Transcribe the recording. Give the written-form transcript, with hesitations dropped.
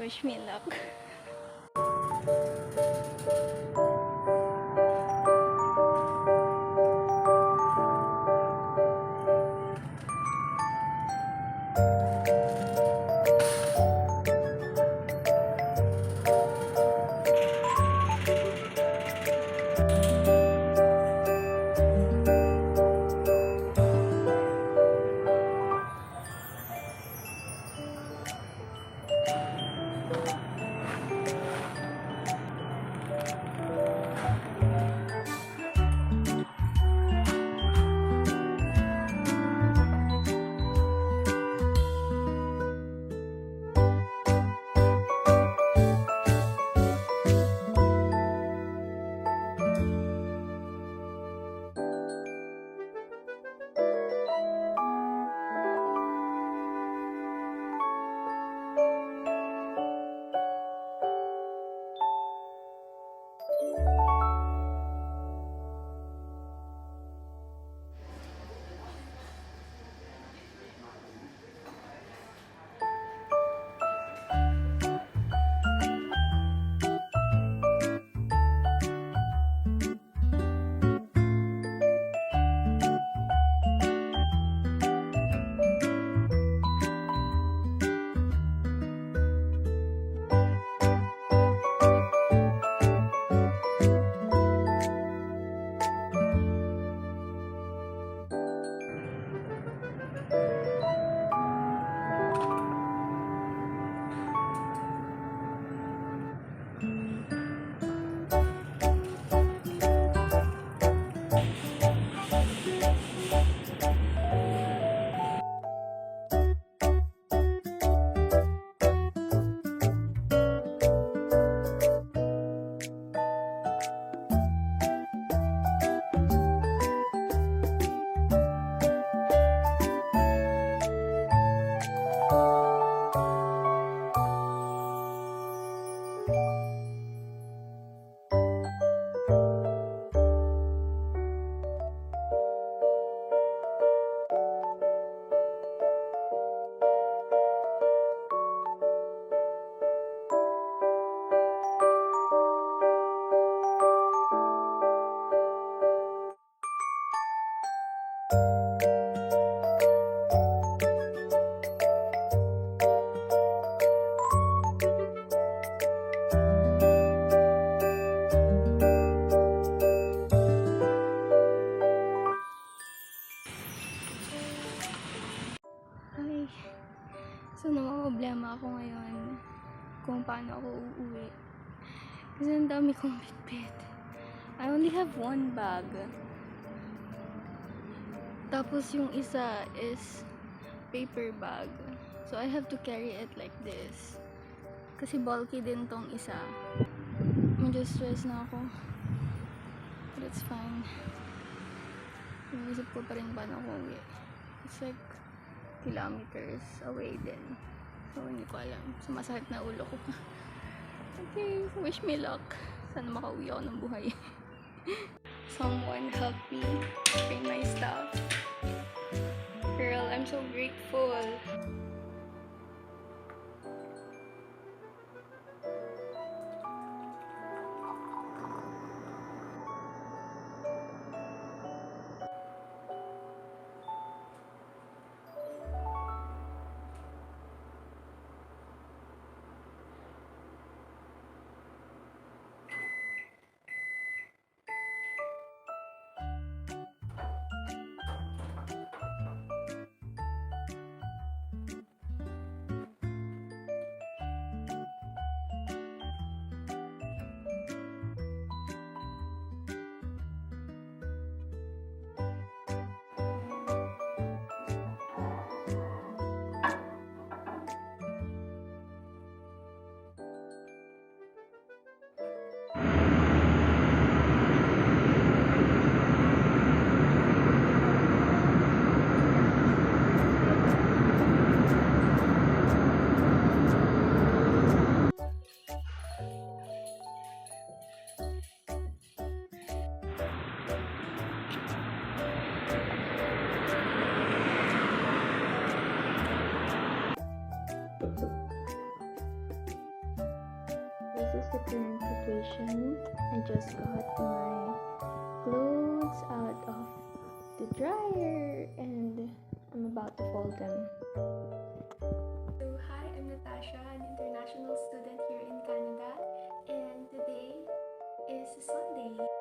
Wish me luck. Hi. So, problema ako ngayon kung paano ako uuwi. Kasi ang dami kong bitbit. I only have one bag. Tapos yung isa is paper bag. So, I have to carry it like this. Kasi bulky din tong isa. Medyo stress na ako. But it's fine. Inisip ko pa rin paano ako uwi. It's like kilometers away din. So, hindi ko alam. Sumasakit na ulo ko. Okay, wish me luck. Sana makauwi ako ng buhay. Someone help me bring my stuff. Girl, I'm so grateful. I just got my clothes out of the dryer and I'm about to fold them. So hi, I'm Natasha, an international student here in Canada, and today is Sunday.